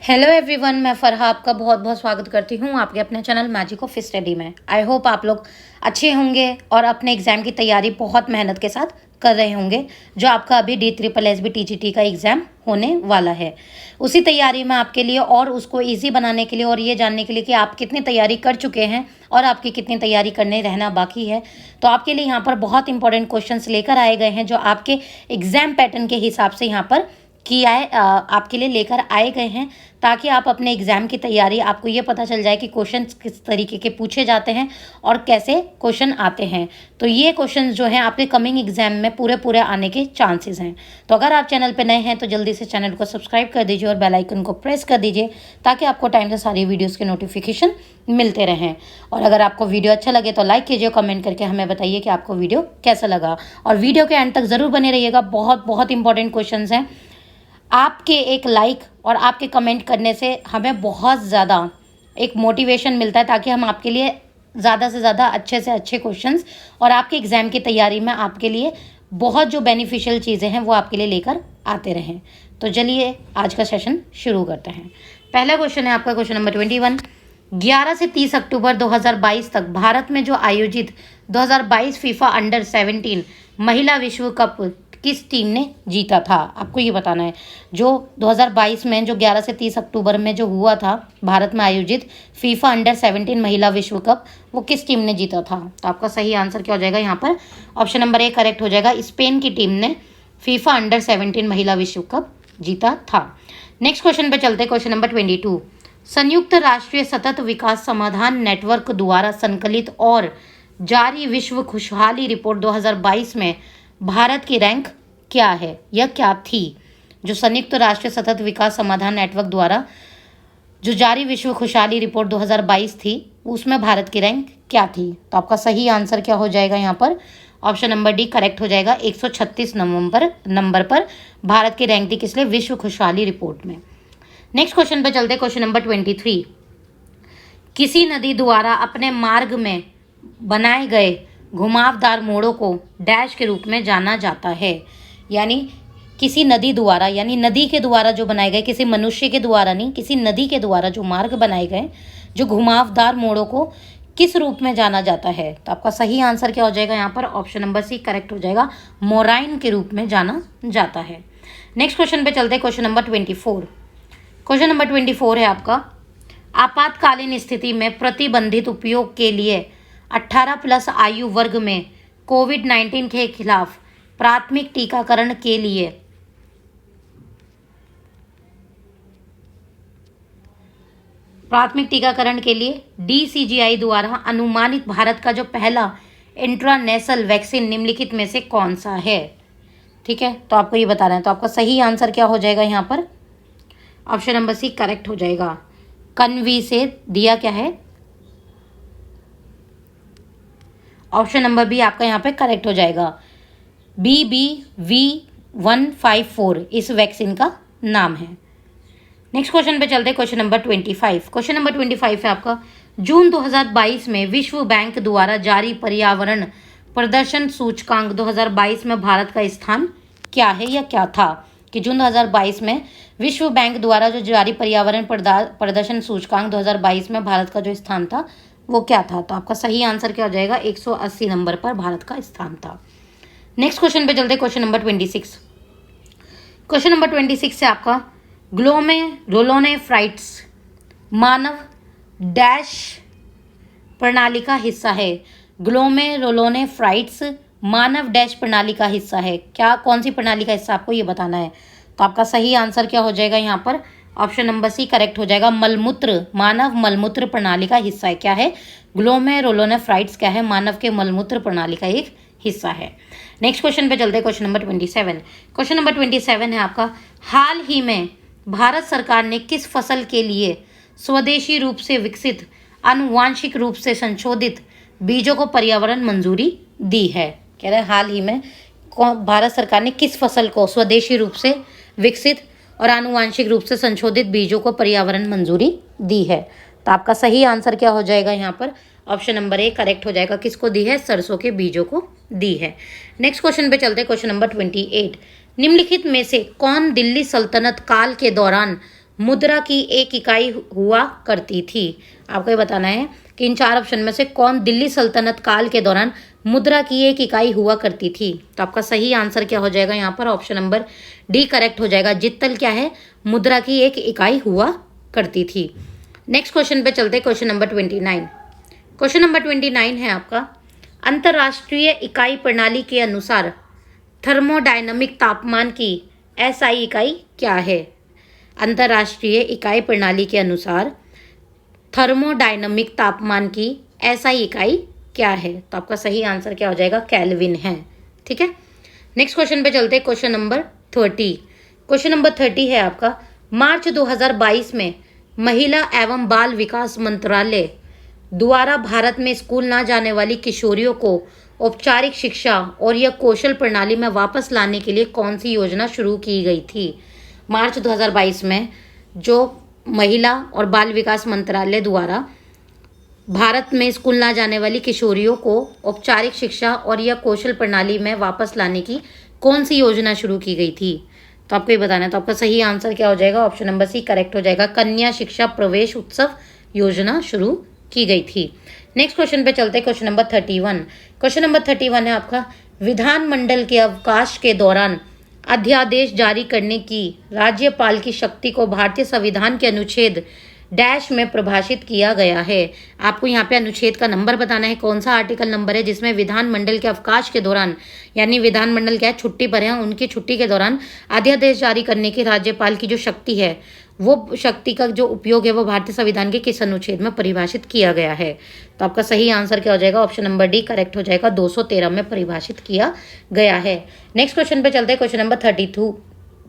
Hello everyone, मैं फरहा आपका बहुत बहुत स्वागत करती हूँ आपके अपने चैनल मैजिक ऑफ स्टडी में। आई होप आप लोग अच्छे होंगे और अपने एग्ज़ाम की तैयारी बहुत मेहनत के साथ कर रहे होंगे। जो आपका अभी DSSB TGT का एग्ज़ाम होने वाला है, उसी तैयारी में आपके लिए और उसको इजी बनाने के लिए और ये जानने के लिए कि आप कितनी तैयारी कर चुके हैं और आपकी कितनी तैयारी करने रहना बाकी है, तो आपके लिए यहाँ पर बहुत इंपॉर्टेंट क्वेश्चंस लेकर आए गए हैं जो आपके एग्ज़ाम पैटर्न के हिसाब से यहाँ पर किया है आपके लिए लेकर आए गए हैं, ताकि आप अपने एग्ज़ाम की तैयारी आपको ये पता चल जाए कि क्वेश्चन किस तरीके के पूछे जाते हैं और कैसे क्वेश्चन आते हैं। तो ये क्वेश्चन जो हैं आपके कमिंग एग्जाम में पूरे आने के चांसेस हैं। तो अगर आप चैनल पर नए हैं तो जल्दी से चैनल को सब्सक्राइब कर दीजिए और बेल आइकन को प्रेस कर दीजिए, ताकि आपको टाइम से सारी वीडियोज़ के नोटिफिकेशन मिलते रहें। और अगर आपको वीडियो अच्छा लगे तो लाइक कीजिए, कमेंट करके हमें बताइए कि आपको वीडियो कैसा लगा, और वीडियो के एंड तक ज़रूर बने रहिएगा। बहुत इंपॉर्टेंट क्वेश्चन हैं। आपके एक लाइक और आपके कमेंट करने से हमें बहुत ज़्यादा एक मोटिवेशन मिलता है, ताकि हम आपके लिए ज़्यादा से ज़्यादा अच्छे से अच्छे क्वेश्चंस और आपके एग्ज़ाम की तैयारी में आपके लिए बहुत जो बेनिफिशियल चीज़ें हैं वो आपके लिए लेकर आते रहें। तो चलिए आज का सेशन शुरू करते हैं। पहला क्वेश्चन है आपका क्वेश्चन नंबर 21। 11 से 30 अक्टूबर 2022 तक भारत में जो आयोजित 2022 फीफा अंडर 17 महिला विश्व कप किस टीम ने जीता था? आपको ये बताना है। जो 2022 में जो 11 से 30 अक्टूबर में जो हुआ था भारत में आयोजित फीफा अंडर 17 महिला विश्व कप, वो किस टीम ने जीता था? तो आपका सही आंसर क्या हो जाएगा यहाँ पर? ऑप्शन नंबर ए करेक्ट हो जाएगा। स्पेन की टीम ने फीफा अंडर 17 महिला विश्व कप जीता था। नेक्स्ट क्वेश्चन पे चलते हैं। Question number 22। संयुक्त राष्ट्रीय सतत विकास समाधान नेटवर्क द्वारा संकलित और जारी विश्व खुशहाली रिपोर्ट 2022 में भारत की रैंक क्या है या क्या थी? जो संयुक्त राष्ट्र सतत विकास समाधान नेटवर्क द्वारा जो जारी विश्व खुशहाली रिपोर्ट 2022 थी, उसमें भारत की रैंक क्या थी? तो आपका सही आंसर क्या हो जाएगा यहाँ पर? ऑप्शन नंबर डी करेक्ट हो जाएगा। 136 नंबर पर भारत की रैंक थी किस लिए? विश्व खुशहाली रिपोर्ट में। नेक्स्ट क्वेश्चन पे चलते। Question number 23। किसी नदी द्वारा अपने मार्ग में बनाए गए घुमावदार मोड़ों को डैश के रूप में जाना जाता है। यानी किसी नदी द्वारा, यानी नदी के द्वारा जो बनाए गए, किसी मनुष्य के द्वारा नहीं, किसी नदी के द्वारा जो मार्ग बनाए गए, जो घुमावदार मोड़ों को किस रूप में जाना जाता है? तो आपका सही आंसर क्या हो जाएगा यहाँ पर? ऑप्शन नंबर सी करेक्ट हो जाएगा। मोराइन के रूप में जाना जाता है। नेक्स्ट क्वेश्चन पे चलते हैं। Question number 24। क्वेश्चन नंबर 24 है आपका, आपातकालीन स्थिति में प्रतिबंधित उपयोग के लिए 18+ आयु वर्ग में कोविड-19 के खिलाफ प्राथमिक टीकाकरण के लिए DCGI द्वारा अनुमानित भारत का जो पहला इंट्रानेशनल वैक्सीन निम्नलिखित में से कौन सा है? ठीक है, तो आपको ये बताना है। तो आपका सही आंसर क्या हो जाएगा यहाँ पर? ऑप्शन नंबर सी करेक्ट हो जाएगा। कन्वी से दिया क्या है? ऑप्शन नंबर बी आपका यहाँ पे करेक्ट हो जाएगा। BBV154 इस वैक्सीन का नाम है। नेक्स्ट क्वेश्चन पे चलते हैं। Question number 25। क्वेश्चन नंबर 25 है आपका, जून 2022 में विश्व बैंक द्वारा जारी पर्यावरण प्रदर्शन सूचकांक 2022 में भारत का स्थान क्या है या क्या था? कि जून 2022 में विश्व बैंक द्वारा जो जारी पर्यावरण प्रदर्शन सूचकांक 2022 में भारत का जो स्थान था वो क्या था? तो आपका सही आंसर क्या हो जाएगा? 180 नंबर पर भारत का स्थान था। नेक्स्ट क्वेश्चन पे चलते। Question number 26। क्वेश्चन नंबर 26 से आपका, ग्लोमेरुलोनेफ्राइट्स मानव डैश प्रणाली का हिस्सा है। ग्लोमेरुलोनेफ्राइट्स मानव डैश प्रणाली का हिस्सा है। क्या, कौन सी प्रणाली का हिस्सा? आपको ये बताना है। तो आपका सही आंसर क्या हो जाएगा यहाँ पर? ऑप्शन नंबर सी करेक्ट हो जाएगा। मलमूत्र, मानव मलमूत्र प्रणाली का हिस्सा है। क्या है? ग्लोमेरुलोनेफ्राइट्स क्या है? मानव के मलमूत्र प्रणाली का एक हिस्सा है। नेक्स्ट क्वेश्चन पे चलते हैं। Question number 27। क्वेश्चन नंबर 27 है आपका, हाल ही में भारत सरकार ने किस फसल के लिए स्वदेशी रूप से विकसित आनुवांशिक रूप से संशोधित बीजों को पर्यावरण मंजूरी दी है? कह रहे हैं हाल ही में भारत सरकार ने किस फसल को स्वदेशी रूप से विकसित और आनुवांशिक रूप से संशोधित बीजों को पर्यावरण मंजूरी दी है? तो आपका सही आंसर क्या हो जाएगा यहाँ पर? ऑप्शन नंबर ए करेक्ट हो जाएगा। किसको दी है? सरसों के बीजों को दी है। नेक्स्ट क्वेश्चन पे चलते हैं। Question number 28। निम्नलिखित में से कौन दिल्ली सल्तनत काल के दौरान मुद्रा की एक इकाई हुआ करती थी। आपको ये बताना है कि इन 4 ऑप्शन में से कौन दिल्ली सल्तनत काल के दौरान मुद्रा की एक इकाई हुआ करती थी। तो आपका सही आंसर क्या हो जाएगा यहाँ पर, ऑप्शन नंबर डी करेक्ट हो जाएगा। जित्तल क्या है, मुद्रा की एक इकाई हुआ करती थी। नेक्स्ट क्वेश्चन पे चलते, क्वेश्चन नंबर 29। क्वेश्चन नंबर 29 है आपका, अंतर्राष्ट्रीय इकाई प्रणाली के अनुसार थर्मोडायनामिक तापमान की एसआई इकाई क्या है। अंतर्राष्ट्रीय इकाई प्रणाली के अनुसार थर्मोडायनामिक तापमान की एसआई इकाई क्या है। तो आपका सही आंसर क्या हो जाएगा, केल्विन है। ठीक है, नेक्स्ट क्वेश्चन पे चलते हैं, क्वेश्चन नंबर 30। क्वेश्चन नंबर 30 है आपका, मार्च 2022 में महिला एवं बाल विकास मंत्रालय द्वारा भारत में स्कूल ना जाने वाली किशोरियों को औपचारिक शिक्षा और यह कौशल प्रणाली में वापस लाने के लिए कौन सी योजना शुरू की गई थी। मार्च 2022 में जो महिला और बाल विकास मंत्रालय द्वारा भारत में स्कूल ना जाने वाली किशोरियों को औपचारिक शिक्षा और यह कौशल प्रणाली में वापस लाने की कौन सी योजना शुरू की गई थी। तो आपको ये बताना है। तो आपका सही आंसर क्या हो जाएगा, ऑप्शन नंबर सी करेक्ट हो जाएगा। कन्या शिक्षा प्रवेश उत्सव योजना शुरू की गई थी। नेक्स्ट क्वेश्चन पे चलते हैं, क्वेश्चन नंबर 31। क्वेश्चन नंबर 31 है आपका, विधानमंडल के अवकाश के दौरान अध्यादेश जारी करने की राज्यपाल की शक्ति को भारतीय संविधान के अनुच्छेद डैश में परिभाषित किया गया है। आपको यहाँ पे अनुच्छेद का नंबर बताना है, कौन सा आर्टिकल नंबर है जिसमें विधानमंडल के अवकाश के दौरान, यानी विधानमंडल क्या है, छुट्टी पर है, उनकी छुट्टी के दौरान अध्यादेश जारी करने की राज्यपाल की जो शक्ति है, वो शक्ति का जो उपयोग है वो भारतीय संविधान के किस अनुच्छेद में परिभाषित किया गया है। तो आपका सही आंसर क्या हो जाएगा, ऑप्शन नंबर डी करेक्ट हो जाएगा। 213 में परिभाषित किया गया है। नेक्स्ट क्वेश्चन पे चलते हैं, क्वेश्चन नंबर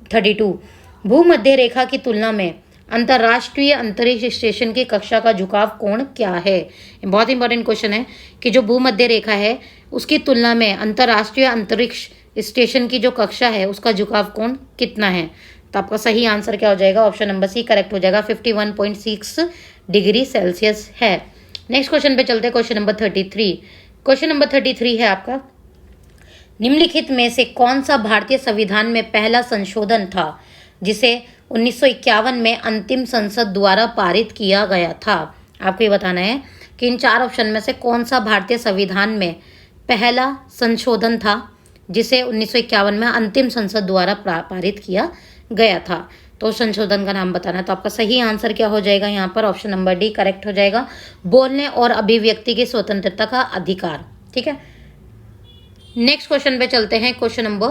32। भूमध्य रेखा की तुलना में अंतर्राष्ट्रीय अंतरिक्ष स्टेशन की कक्षा का झुकाव कोण क्या है। बहुत इंपॉर्टेंट क्वेश्चन है कि जो भूमध्य रेखा है उसकी तुलना में अंतर्राष्ट्रीय अंतरिक्ष स्टेशन की जो कक्षा है उसका झुकाव कोण कितना है। तो आपका सही आंसर क्या हो जाएगा, ऑप्शन नंबर सी करेक्ट हो जाएगा। 51.6 डिग्री सेल्सियस है। नेक्स्ट क्वेश्चन पे चलते हैं, क्वेश्चन नंबर 33। क्वेश्चन नंबर 33 है आपका, निम्नलिखित में से कौन सा भारतीय संविधान में पहला संशोधन था जिसे 1951 में अंतिम संसद द्वारा पारित किया गया था। आपको ये बताना है कि इन 4 ऑप्शन में से कौन सा भारतीय संविधान में पहला संशोधन था जिसे 1951 में अंतिम संसद द्वारा पारित किया गया था। तो संशोधन का नाम बताना। तो आपका सही आंसर क्या हो जाएगा यहाँ पर, ऑप्शन नंबर डी करेक्ट हो जाएगा। बोलने और अभिव्यक्ति की स्वतंत्रता का अधिकार। ठीक है, नेक्स्ट क्वेश्चन पे चलते हैं, क्वेश्चन नंबर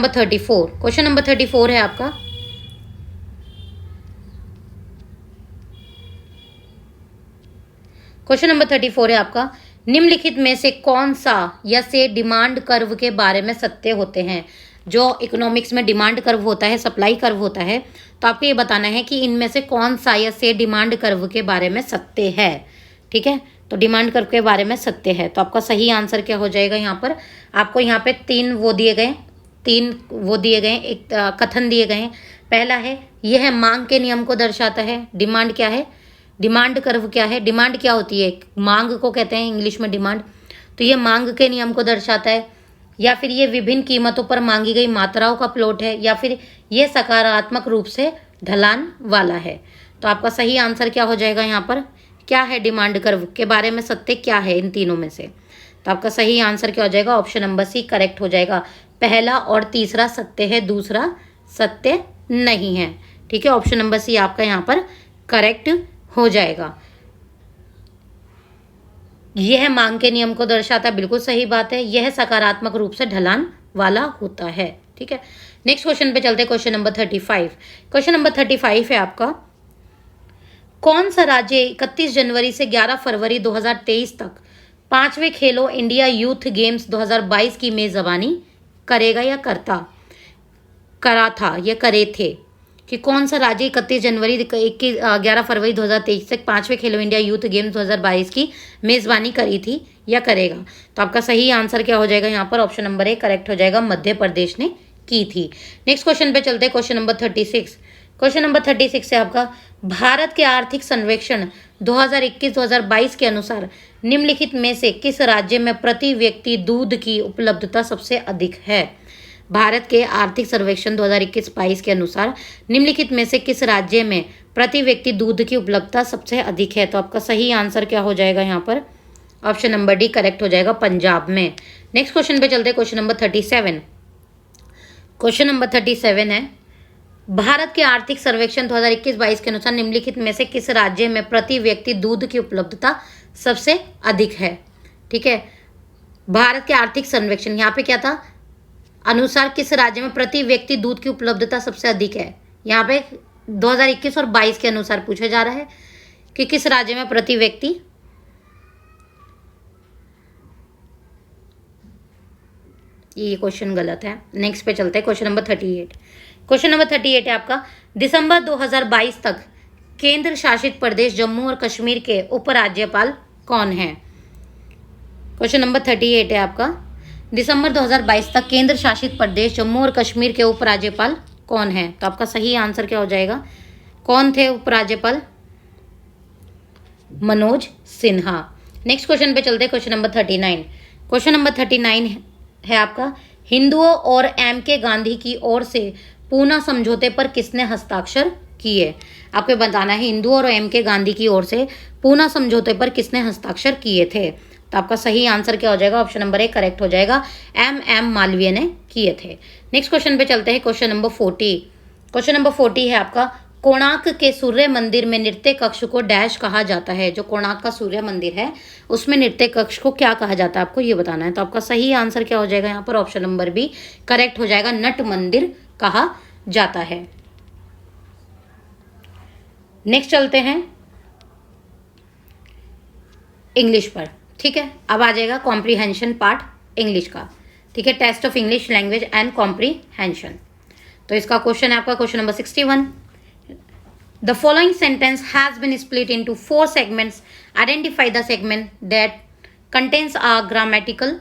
34। क्वेश्चन नंबर 34 है आपका, क्वेश्चन नंबर 34 है आपका, निम्नलिखित में से कौन सा या से डिमांड कर्व के बारे में सत्य होते हैं। जो इकोनॉमिक्स में डिमांड कर्व होता है, सप्लाई कर्व होता है, तो आपको ये बताना है कि इनमें से कौन सा या से डिमांड कर्व के बारे में सत्य है। ठीक है, तो डिमांड कर्व के बारे में सत्य है। तो आपका सही आंसर क्या हो जाएगा यहाँ पर, आपको यहाँ पे तीन वो दिए गए, एक कथन दिए गए हैं। पहला है, यह मांग के नियम को दर्शाता है। डिमांड क्या है, डिमांड कर्व क्या है, डिमांड क्या होती है, मांग को कहते हैं इंग्लिश में डिमांड। तो ये मांग के नियम को दर्शाता है, या फिर ये विभिन्न कीमतों पर मांगी गई मात्राओं का प्लॉट है, या फिर ये सकारात्मक रूप से ढलान वाला है। तो आपका सही आंसर क्या हो जाएगा यहाँ पर, क्या है डिमांड कर्व के बारे में सत्य क्या है इन तीनों में से। तो आपका सही आंसर क्या हो जाएगा, ऑप्शन नंबर सी करेक्ट हो जाएगा। पहला और तीसरा सत्य है, दूसरा सत्य नहीं है। ठीक है, ऑप्शन नंबर सी आपका यहाँ पर करेक्ट हो जाएगा। यह मांग के नियम को दर्शाता है, बिल्कुल सही बात है। यह सकारात्मक रूप से ढलान वाला होता है। ठीक है, नेक्स्ट क्वेश्चन पे चलते हैं, क्वेश्चन नंबर 35। क्वेश्चन नंबर 35 है आपका, कौन सा राज्य 31 जनवरी से 11 फरवरी 2023 तक 5वें खेलो इंडिया यूथ गेम्स 2022 की मेजबानी करेगा या करा था या करे थे। कि कौन सा राज्य 31 जनवरी 11 फरवरी 2023 तक 5वें खेलो इंडिया यूथ गेम्स 2022 की मेजबानी करी थी या करेगा। तो आपका सही आंसर क्या हो जाएगा यहाँ पर, ऑप्शन नंबर ए करेक्ट हो जाएगा, मध्य प्रदेश ने की थी। नेक्स्ट क्वेश्चन पे चलते हैं, क्वेश्चन नंबर 36। क्वेश्चन नंबर 36 है आपका, भारत के आर्थिक सर्वेक्षण 2021-2022 के अनुसार निम्नलिखित में से किस राज्य में प्रति व्यक्ति दूध की उपलब्धता सबसे अधिक है। भारत के आर्थिक सर्वेक्षण 2021-22 के अनुसार निम्नलिखित में से किस राज्य में प्रति व्यक्ति दूध की उपलब्धता सबसे अधिक है? तो आपका सही आंसर क्या हो जाएगा यहाँ पर? ऑप्शन नंबर डी करेक्ट हो जाएगा, पंजाब में। नेक्स्ट क्वेश्चन पे चलते हैं, क्वेश्चन नंबर 37। क्वेश्चन नंबर 37 है, भारत के आर्थिक सर्वेक्षण 2021-22 के अनुसार निम्नलिखित में से किस राज्य में प्रति व्यक्ति दूध की उपलब्धता सबसे अधिक है? ठीक है, भारत के आर्थिक सर्वेक्षण, यहाँ पे क्या था, अनुसार किस राज्य में प्रति व्यक्ति दूध की उपलब्धता सबसे अधिक है। यहाँ पे 2021 और 22 के अनुसार पूछा जा रहा है कि किस राज्य में प्रति व्यक्ति, ये क्वेश्चन गलत है। नेक्स्ट पे चलते हैं, क्वेश्चन नंबर 38। क्वेश्चन नंबर 38 है आपका, दिसंबर 2022 तक केंद्र शासित प्रदेश जम्मू और कश्मीर के उपराज्यपाल कौन हैं? क्वेश्चन नंबर 38 है आपका, दिसंबर 2022 तक केंद्र शासित प्रदेश जम्मू और कश्मीर के उपराज्यपाल कौन हैं? तो आपका सही आंसर क्या हो जाएगा? कौन थे उपराज्यपाल? मनोज सिन्हा। नेक्स्ट क्वेश्चन पे चलते हैं, क्वेश्चन नंबर 39। क्वेश्चन नंबर 39 है आपका, हिंदुओं और एम के गांधी की ओर से पूना समझौते पर किसने हस्ताक्षर किए? आपको बताना है हिंदुओं और एम के गांधी की ओर से पूना समझौते पर किसने हस्ताक्षर किए थे? तो आपका सही आंसर क्या हो जाएगा? ऑप्शन नंबर ए करेक्ट हो जाएगा, एम मालवीय ने किए थे। नेक्स्ट क्वेश्चन पे चलते हैं, क्वेश्चन नंबर 40। क्वेश्चन नंबर 40 है आपका, कोणार्क के सूर्य मंदिर में नृत्य कक्ष को डैश कहा जाता है? जो कोणार्क का सूर्य मंदिर है उसमें नृत्य कक्ष को क्या कहा जाता है, आपको ये बताना है। तो आपका सही आंसर क्या हो जाएगा यहाँ पर? ऑप्शन नंबर बी करेक्ट हो जाएगा, नट मंदिर कहा जाता है। नेक्स्ट चलते हैं इंग्लिश पर। ठीक है, अब आ जाएगा कॉम्प्रीहेंशन पार्ट इंग्लिश का। ठीक है, test of English language and comprehension. तो इसका क्वेश्चन है आपका question number 61। The following sentence has been split into 4 segments. Identify the segment that contains a grammatical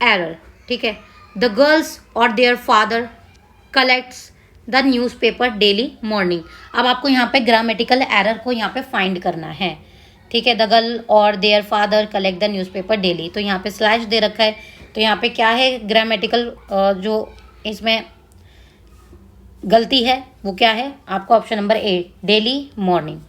error. ठीक है, the girls or their father collects the newspaper daily morning. अब आपको यहाँ पे grammatical error को यहाँ पे find करना है। ठीक है, the girl or their father collect the newspaper daily. तो यहाँ पे स्लैश दे रखा है, तो यहाँ पे क्या है grammatical जो इसमें गलती है वो क्या है? आपको option number A daily morning.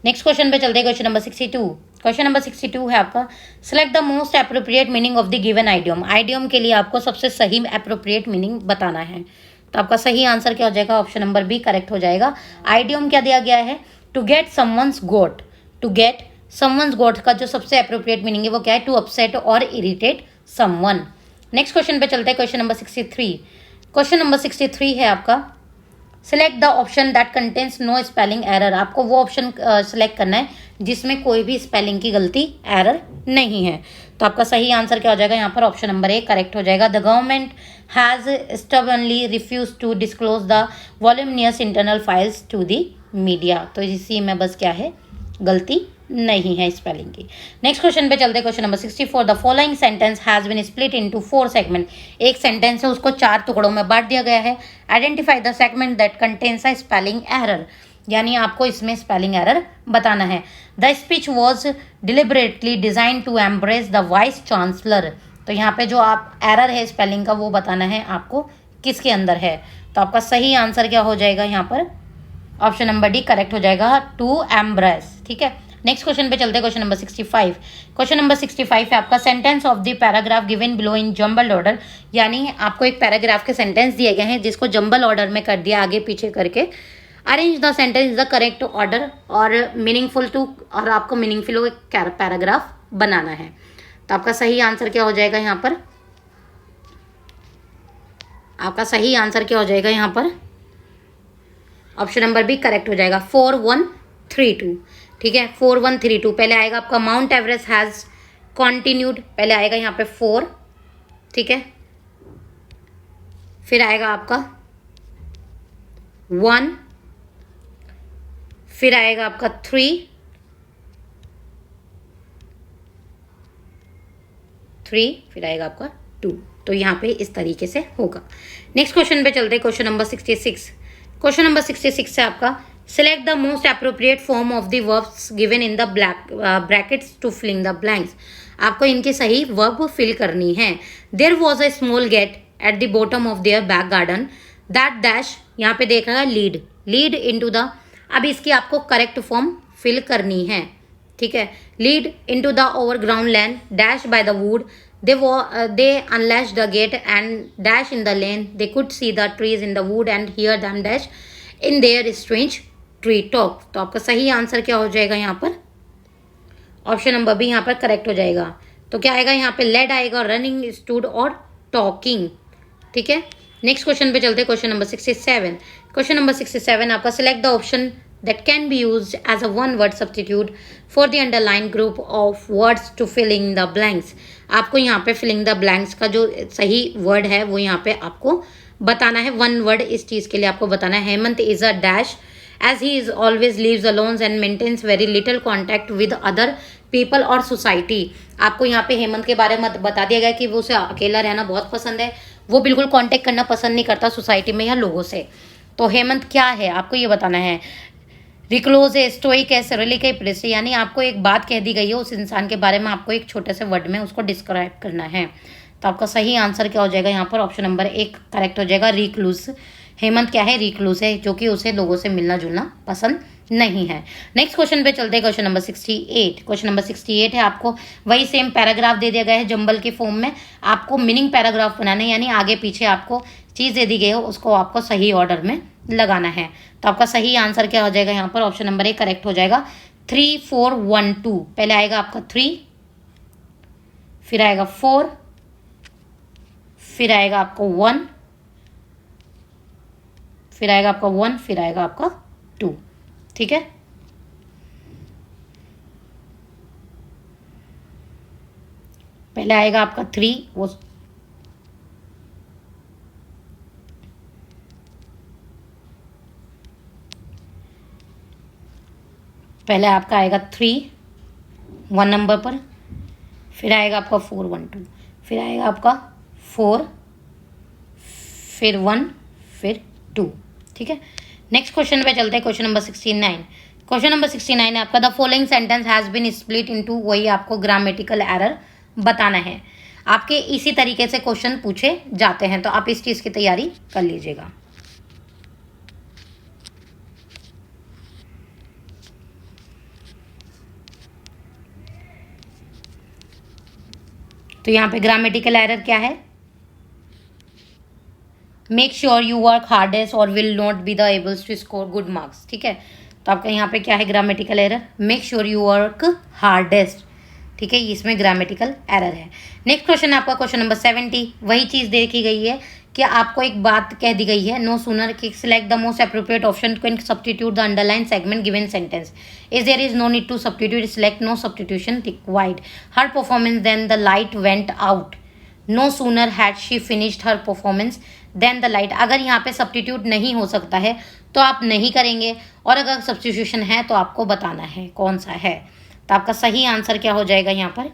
Next question पे चलते हैं, क्वेश्चन नंबर 62। क्वेश्चन नंबर 62 है आपका, select the most appropriate meaning of the given idiom. Idiom के लिए आपको सबसे सही एप्रोप्रिएट मीनिंग बताना है। तो आपका सही आंसर क्या हो जाएगा? ऑप्शन नंबर बी करेक्ट हो जाएगा। आइडियम क्या दिया गया है? To get someone's goat. To get someone's goat का जो सबसे एप्रोप्रिएट मीनिंग है वो क्या है? टू अपसेट और इरिटेट समवन। नेक्स्ट क्वेश्चन पे चलते हैं, क्वेश्चन नंबर 63। क्वेश्चन नंबर 63 है आपका, select the option that contains no spelling error. आपको वो ऑप्शन सेलेक्ट करना है जिसमें कोई भी स्पेलिंग की गलती एरर नहीं है। तो आपका सही आंसर क्या हो जाएगा यहाँ पर? ऑप्शन नंबर ए करेक्ट हो जाएगा। The government has stubbornly refuse to disclose the voluminous internal files to the media. तो इसी में बस क्या है? गलती नहीं है स्पेलिंग की। नेक्स्ट क्वेश्चन पे चलते हैं, question number 64। The following sentence has been split into 4 segment. एक सेंटेंस है उसको 4 टुकड़ों में बांट दिया गया है। Identify the segment that contains a spelling error, यानी आपको इसमें स्पेलिंग एरर बताना है। The speech was deliberately design to embrace the vice chancellor. तो यहाँ पे जो आप एरर है स्पेलिंग का वो बताना है आपको किसके अंदर है। तो आपका सही आंसर क्या हो जाएगा यहाँ पर? ऑप्शन नंबर डी करेक्ट हो जाएगा, टू एम्ब्रेस। ठीक है, नेक्स्ट क्वेश्चन पे चलते हैं, क्वेश्चन नंबर 65। क्वेश्चन नंबर 65 है आपका, sentence of the paragraph given below in jumble order. यानी आपको एक पैराग्राफ के सेंटेंस दिए गए हैं जिसको जंबल ऑर्डर में कर दिया, आगे पीछे करके। Arrange the sentence the correct order और मीनिंगफुल टू, और आपको मीनिंगफुल एक पैराग्राफ बनाना है। तो आपका सही आंसर क्या हो जाएगा यहाँ पर? आपका सही आंसर क्या हो जाएगा यहाँ पर? ऑप्शन नंबर बी करेक्ट हो जाएगा, 4132। ठीक है, 4132। पहले आएगा आपका माउंट एवरेस्ट हैज़ कॉन्टिन्यूड, पहले आएगा यहाँ पे 4। ठीक है, फिर आएगा आपका 1, फिर आएगा आपका 3, फिर आएगा आपका 2। तो यहाँ पे इस तरीके से होगा। नेक्स्ट क्वेश्चन पे चलते हैं, क्वेश्चन नंबर 66। क्वेश्चन नंबर 66 से आपका, select the most appropriate form of the verbs given in the brackets to filling the blanks. आपको इनकी सही वर्ब फिल करनी है। There was a small gate at the bottom of their back garden that dash, यहाँ पे देख रहा है लीड इनटू द, अब इसकी आपको करेक्ट फॉर्म फिल करनी है, ठीक है। Lead into the overground land dash by the wood, they unlatched the gate and dash in the lane, they could see the trees in the wood and hear them dash in their strange tree talk। तो आपका सही answer क्या हो जाएगा यहाँ पर, option number B यहाँ पर करेक्ट हो जाएगा। तो क्या आएगा यहाँ पे, लेड आएगा, रनिंग, स्टूड और टॉकिंग, ठीक है। नेक्स्ट क्वेश्चन पे चलते हैं, क्वेश्चन नंबर 67। क्वेश्चन नंबर 67 आपका, select the option that can be used as a one word substitute for the underlined group of words to fill in the blanks। आपको यहाँ पे filling the blanks का जो सही वर्ड है वो यहाँ पे आपको बताना है, वन वर्ड इस चीज के लिए आपको बताना है। Hemant is a dash as he is always lives alone and maintains very little contact with other people और society। आपको यहाँ पे हेमंत के बारे में बता दिया गया कि वो उसे अकेला रहना बहुत पसंद है, वो बिल्कुल कांटेक्ट करना पसंद नहीं करता सोसाइटी में या लोगों से। तो हेमंत क्या है आपको ये बताना है। रिक्लोज है, स्टोइक है, सेरेलिक है, प्रेस, यानी आपको एक बात कह दी गई है, उस इंसान के बारे में आपको एक छोटे से वर्ड में उसको डिस्क्राइब करना है। तो आपका सही आंसर क्या हो जाएगा यहाँ पर, ऑप्शन नंबर 1 करेक्ट हो जाएगा, रिक्लूज। हेमंत क्या है, रिक्लूज है, जो कि उसे लोगों से मिलना जुलना पसंद नहीं है। नेक्स्ट क्वेश्चन पे चलते हैं, क्वेश्चन नंबर 68। क्वेश्चन नंबर 68 है, आपको वही सेम पैराग्राफ दे दिया गया है जंबल के फॉर्म में, आपको मीनिंग पैराग्राफ बनाना है, यानी आगे पीछे आपको चीज़ दे दी गई हो उसको आपको सही ऑर्डर में लगाना है। तो आपका सही आंसर क्या हो जाएगा यहाँ पर, ऑप्शन नंबर 1 करेक्ट हो जाएगा, 3 4 1 2। पहले आएगा आपका 3, फिर आएगा 4, फिर आएगा आपका 1, फिर आएगा आपका 1, फिर आएगा आपका 2, ठीक है। पहले आएगा आपका 3, वो पहले आपका आएगा 3 1 नंबर पर, फिर आएगा आपका 4 1 2, फिर आएगा आपका 4, फिर 1, फिर 2, ठीक है। नेक्स्ट क्वेश्चन पे चलते हैं, क्वेश्चन नंबर 69। क्वेश्चन नंबर 69 है आपका, the following sentence has been split into, वही आपको ग्रामेटिकल एरर बताना है। आपके इसी तरीके से क्वेश्चन पूछे जाते हैं, तो आप इस चीज़ की तैयारी कर लीजिएगा। तो यहाँ पे ग्रामेटिकल एरर क्या है, make sure you work hardest और will not be the ables to score good marks, ठीक है। तो आपका यहाँ पे क्या है grammatical error, make sure you work hardest, ठीक है, इसमें ग्रामेटिकल एरर है। नेक्स्ट क्वेश्चन आपका क्वेश्चन नंबर 70, वही चीज़ देखी गई है कि आपको एक बात कह दी गई है, नो सूनर कि select the most appropriate option can substitute the underline segment given sentence, is there is no need to substitute, select no substitution required, her performance then the light went out, no sooner had she finished her performance then the light. अगर यहाँ पे substitute नहीं हो सकता है तो आप नहीं करेंगे, और अगर सब्स्टिट्यूशन है तो आपको बताना है कौन सा है। तो आपका सही आंसर क्या हो जाएगा यहाँ पर,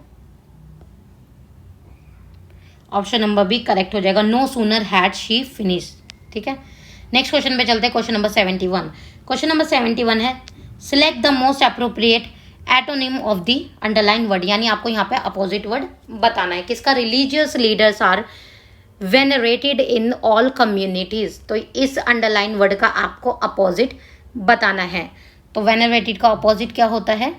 ऑप्शन नंबर बी करेक्ट हो जाएगा, no sooner had she finish, ठीक है। नेक्स्ट क्वेश्चन पे चलते हैं, क्वेश्चन नंबर 71। क्वेश्चन नंबर 71 है, select the most appropriate antonym of the underline word, यानी आपको यहाँ पे अपोजिट वर्ड बताना है, किसका, religious leaders are venerated in all communities. तो इस अंडरलाइन वर्ड का आपको अपोजिट बताना है। तो वेनरेटेड का अपोजिट क्या होता है,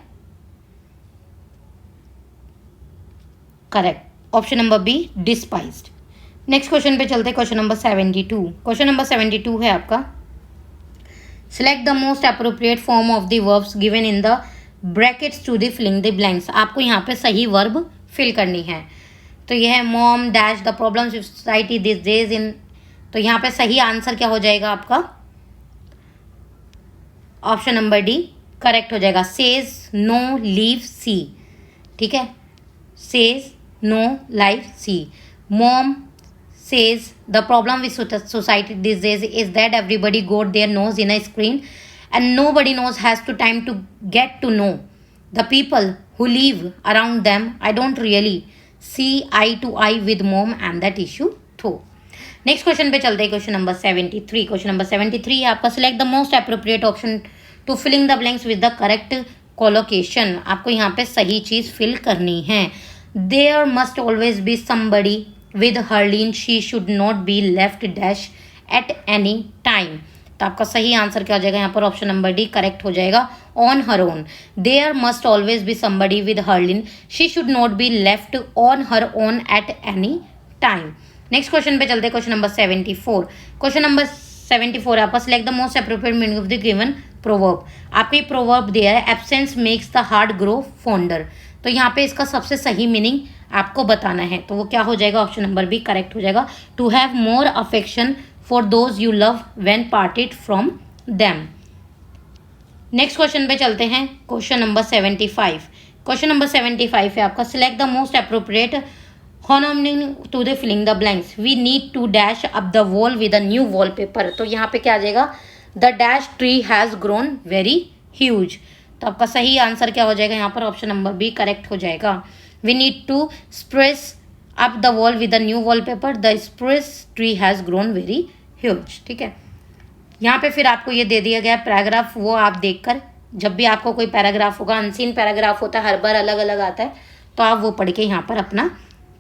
correct, option number B despised. Next question पे चलते हैं, क्वेश्चन नंबर 72। क्वेश्चन नंबर 72 है आपका, select the most appropriate form of the verbs given in the brackets to the filling the blanks. आपको यहाँ पे सही वर्ब फिल करनी है। तो यह है mom dash the problems of society this days in, तो यहाँ पे सही आंसर क्या हो जाएगा आपका, ऑप्शन नंबर डी करेक्ट हो जाएगा, सेज नो लीव सी, ठीक है, says no life C. Mom says the problem with society these days is that everybody got their nose in a screen and nobody knows has to time to get to know the people who live around them. I don't really see eye to eye with mom and that issue too. Next question पे चलते हैं, question number 73। Question number 73 है आपका, select the most appropriate option to filling the blanks with the correct collocation. आपको यहाँ पे सही चीज फिल करनी है। There must always be somebody with her she should not be left dash at any time. तो आपका सही आंसर क्या हो जाएगा यहाँ पर ऑप्शन नंबर डी करेक्ट हो जाएगा, on her own. There must always be somebody with her she should not be left on her own at any time. Next question पे चलते हैं, क्वेश्चन नंबर 74। क्वेश्चन नंबर 74 आपका select the most appropriate meaning of the given proverb. आपको ये proverb दिया है, absence makes the heart grow fonder. तो यहाँ पे इसका सबसे सही मीनिंग आपको बताना है, तो वो क्या हो जाएगा, ऑप्शन नंबर बी करेक्ट हो जाएगा, to have more affection for those you love when parted from them. Next question पे चलते हैं, क्वेश्चन नंबर 75। क्वेश्चन नंबर 75 है आपका, select the most appropriate homonym to the filling the blanks. We need to dash up the wall with a new wallpaper. तो यहाँ पे क्या आ जाएगा, the dash tree has grown very huge. तो आपका सही आंसर क्या हो जाएगा यहाँ पर, ऑप्शन नंबर बी करेक्ट हो जाएगा। We need to spruce up the wall with a new wallpaper, the spruce tree has grown very huge. ठीक है, यहाँ पे फिर आपको ये दे दिया गया पैराग्राफ, वो आप देखकर, जब भी आपको कोई पैराग्राफ होगा, अनसीन पैराग्राफ होता है, हर बार अलग अलग आता है, तो आप वो पढ़ के यहाँ पर अपना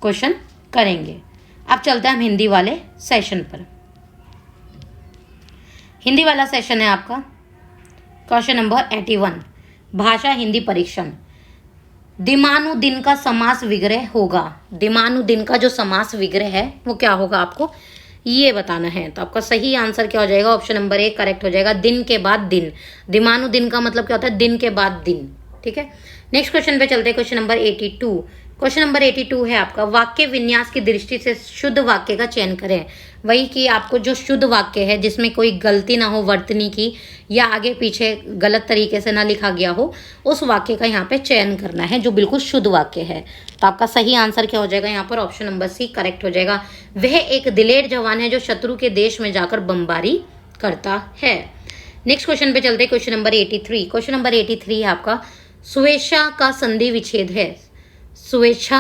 क्वेश्चन करेंगे। अब चलते हैं हम हिंदी वाले सेशन पर। हिंदी वाला सेशन है आपका क्वेश्चन नंबर 81, भाषा हिंदी परीक्षण। दिमानुदिन का समास विग्रह होगा। दिमानुदिन का जो समास विग्रह है वो क्या होगा, आपको ये बताना है। तो आपका सही आंसर क्या हो जाएगा, ऑप्शन नंबर ए करेक्ट हो जाएगा, दिन के बाद दिन। दिमानुदिन का मतलब क्या होता है, दिन के बाद दिन। ठीक है, नेक्स्ट क्वेश्चन पे चलते हैं, क्वेश्चन नंबर 82। क्वेश्चन नंबर 82 है आपका, वाक्य विन्यास की दृष्टि से शुद्ध वाक्य का चयन करें। वही कि आपको जो शुद्ध वाक्य है, जिसमें कोई गलती ना हो वर्तनी की, या आगे पीछे गलत तरीके से ना लिखा गया हो, उस वाक्य का यहाँ पे चयन करना है जो बिल्कुल शुद्ध वाक्य है। तो आपका सही आंसर क्या हो जाएगा यहाँ पर, ऑप्शन नंबर सी करेक्ट हो जाएगा। वह एक दिलेर जवान है जो शत्रु के देश में जाकर बमबारी करता है। नेक्स्ट क्वेश्चन पे चलते हैं, क्वेश्चन नंबर 83। क्वेश्चन नंबर 83 है आपका, स्वेच्छा का संधि विच्छेद है। स्वेच्छा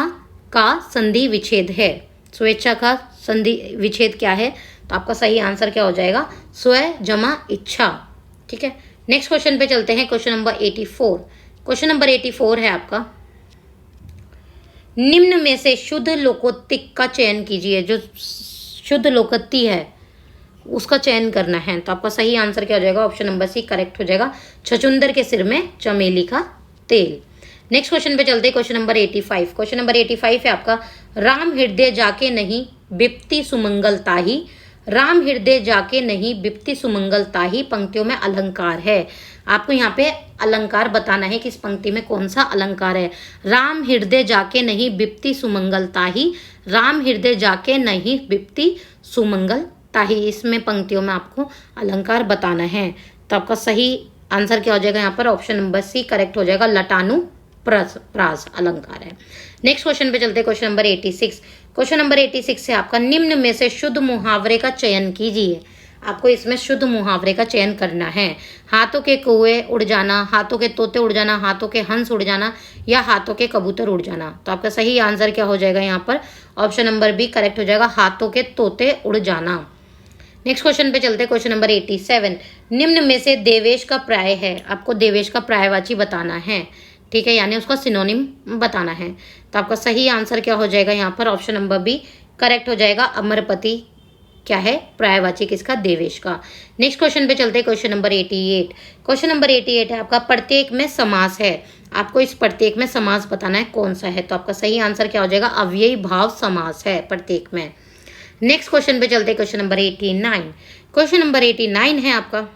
का संधि विच्छेद है। स्वेच्छा का संधि विच्छेद क्या है, तो आपका सही आंसर क्या हो जाएगा, स्व जमा इच्छा। ठीक है, नेक्स्ट क्वेश्चन पे चलते हैं, क्वेश्चन नंबर 84। क्वेश्चन नंबर 84 है आपका, निम्न में से शुद्ध लोकोक्ति का चयन कीजिए। जो शुद्ध लोकोक्ति है उसका चयन करना है। तो आपका सही आंसर क्या हो जाएगा, ऑप्शन नंबर सी करेक्ट हो जाएगा, छछूंदर के सिर में चमेली का तेल। नेक्स्ट क्वेश्चन पे चलते हैं, क्वेश्चन नंबर 85। क्वेश्चन नंबर 85 है आपका, राम हृदय जाके नहीं बिपति सुमंगल ताही। राम हृदय जाके नहीं बिपति सुमंगल ताही पंक्तियों में अलंकार है। आपको यहाँ पे अलंकार बताना है कि इस पंक्ति में कौन सा अलंकार है। राम हृदय जाके नहीं बिपति सुमंगल ताही, राम हृदय जाके नहीं बिपति सुमंगल ताही, इसमें पंक्तियों में आपको अलंकार बताना है। तो आपका सही आंसर क्या हो जाएगा यहाँ पर, ऑप्शन नंबर सी करेक्ट हो जाएगा, लटानु प्रास अलंकार है। नेक्स्ट क्वेश्चन पे चलते हैं, क्वेश्चन नंबर 86। क्वेश्चन नंबर 86 से आपका, निम्न में से शुद्ध मुहावरे का चयन कीजिए। आपको इसमें शुद्ध मुहावरे का चयन करना है। हाथों के कौवे उड़ जाना, हाथों के तोते उड़ जाना, हाथों के हंस उड़ जाना, या हाथों के कबूतर उड़ जाना। तो आपका सही आंसर क्या हो जाएगा यहाँ पर, ऑप्शन नंबर बी करेक्ट हो जाएगा, हाथों के तोते उड़ जाना। नेक्स्ट क्वेश्चन पे चलते हैं, क्वेश्चन नंबर 87। निम्न में से देवेश का प्राय है। आपको देवेश का प्रायवाची बताना है। ठीक है, यानी उसका सिनोनिम बताना है। तो आपका सही आंसर क्या हो जाएगा यहाँ पर, ऑप्शन नंबर बी करेक्ट हो जाएगा, अमरपति क्या है, प्रायवाची किसका, देवेश का। नेक्स्ट क्वेश्चन पे चलते हैं, क्वेश्चन नंबर 88। क्वेश्चन नंबर 88 है आपका, प्रत्येक में समास है। आपको इस प्रत्येक में समास बताना है कौन सा है। तो आपका सही आंसर क्या हो जाएगा, अव्ययी भाव समास है प्रत्येक में। नेक्स्ट क्वेश्चन पे चलते हैं, क्वेश्चन नंबर 89। क्वेश्चन नंबर 89 है आपका,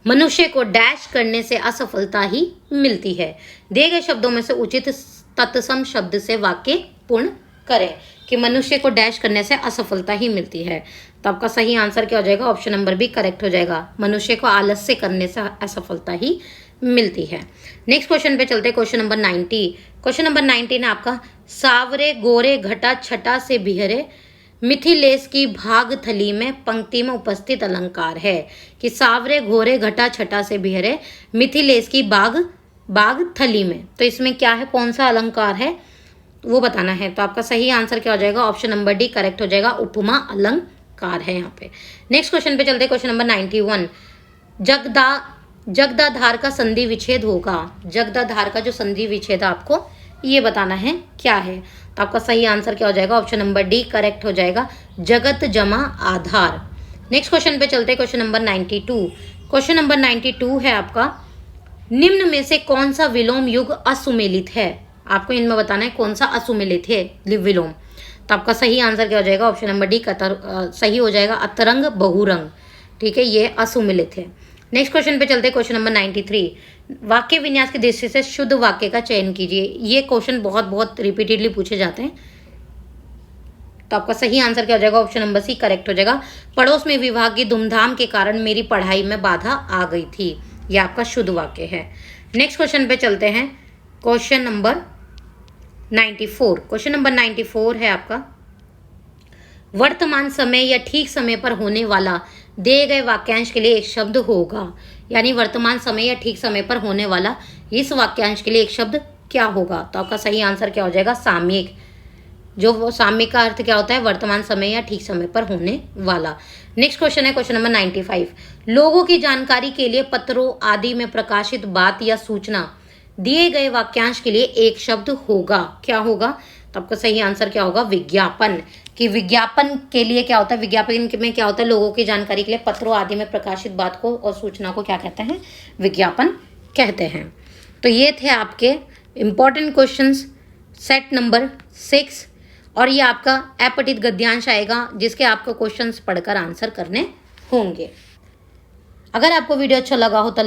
मनुष्य को डैश करने से असफलता ही मिलती है। दिए गए शब्दों में से उचित तत्सम शब्द से वाक्य पूर्ण करें। कि मनुष्य को डैश करने से असफलता ही मिलती है। तो आपका सही आंसर क्या हो जाएगा, ऑप्शन नंबर बी करेक्ट हो जाएगा, मनुष्य को आलस्य करने से असफलता ही मिलती है। नेक्स्ट क्वेश्चन पे चलते हैं, क्वेश्चन नंबर 90। क्वेश्चन नंबर 90 है आपका, सावरे गोरे घटा छटा से बिहरे मिथिलेश की भाग थली में पंक्ति में उपस्थित अलंकार है। कि सावरे घोरे घटा छटा से बिहरे मिथिलेश की बाग थली में। तो इसमें क्या है, कौन सा अलंकार है वो बताना है। तो आपका सही आंसर क्या हो जाएगा, ऑप्शन नंबर डी करेक्ट हो जाएगा, उपमा अलंकार है यहाँ पे। नेक्स्ट क्वेश्चन पे चलते हैं, क्वेश्चन नंबर 91। जगदाधार का संधि विच्छेद होगा। जगदाधार का जो संधि विच्छेद आपको ये बताना है क्या है। तो आपका सही आंसर क्या हो जाएगा? ऑप्शन नंबर डी करेक्ट हो जाएगा, जगत जमा आधार। नेक्स्ट क्वेश्चन पे चलते हैं, क्वेश्चन नंबर 92। क्वेश्चन नंबर 92 है आपका, निम्न में से कौन सा विलोम युग असुमेलित है? आपको इनमें बताना है कौन सा असुमेलित है विलोम। तो आपका सही आंसर क्या हो जाएगा? ऑप्शन नंबर डी सही हो जाएगा, अतरंग बहुरंग। ठीक है, ये असुमेलित है। नेक्स्ट क्वेश्चन पे चलते हैं, क्वेश्चन नंबर 93। वाक्य विन्यास की दृष्टि से शुद्ध वाक्य का चयन कीजिए। ये क्वेश्चन बहुत रिपीटेडली पूछे जाते हैं। तो आपका सही आंसर क्या हो जाएगा? ऑप्शन नंबर सी करेक्ट हो जाएगा, पड़ोस में विवाह की धूमधाम के कारण मेरी पढ़ाई में बाधा आ गई थी। यह आपका शुद्ध वाक्य है। नेक्स्ट क्वेश्चन पे चलते हैं, क्वेश्चन नंबर 94। क्वेश्चन नंबर 94 है आपका, वर्तमान समय या ठीक समय पर होने वाला दिए गए वाक्यांश के लिए एक शब्द होगा। यानी वर्तमान समय या ठीक समय पर होने वाला इस वाक्यांश के लिए एक शब्द क्या होगा? तो आपका सही आंसर क्या हो जाएगा? सामयिक। जो वो सामयिक का अर्थ क्या होता है? वर्तमान समय या ठीक समय पर होने वाला। नेक्स्ट क्वेश्चन है क्वेश्चन नंबर 95। लोगों की जानकारी के लिए पत्रों आदि में प्रकाशित बात या सूचना दिए गए वाक्यांश के लिए एक शब्द होगा। क्या होगा? तो आपका सही आंसर क्या होगा? विज्ञापन। कि विज्ञापन के लिए क्या होता है? विज्ञापन में क्या होता है? लोगों की जानकारी के लिए पत्रों आदि में प्रकाशित बात को और सूचना को क्या कहते हैं? विज्ञापन कहते हैं। तो ये थे आपके इंपॉर्टेंट क्वेश्चंस सेट नंबर 6, और ये आपका अपठित गद्यांश आएगा जिसके आपको क्वेश्चंस पढ़कर आंसर करने होंगे। अगर आपको वीडियो अच्छा लगा हो तो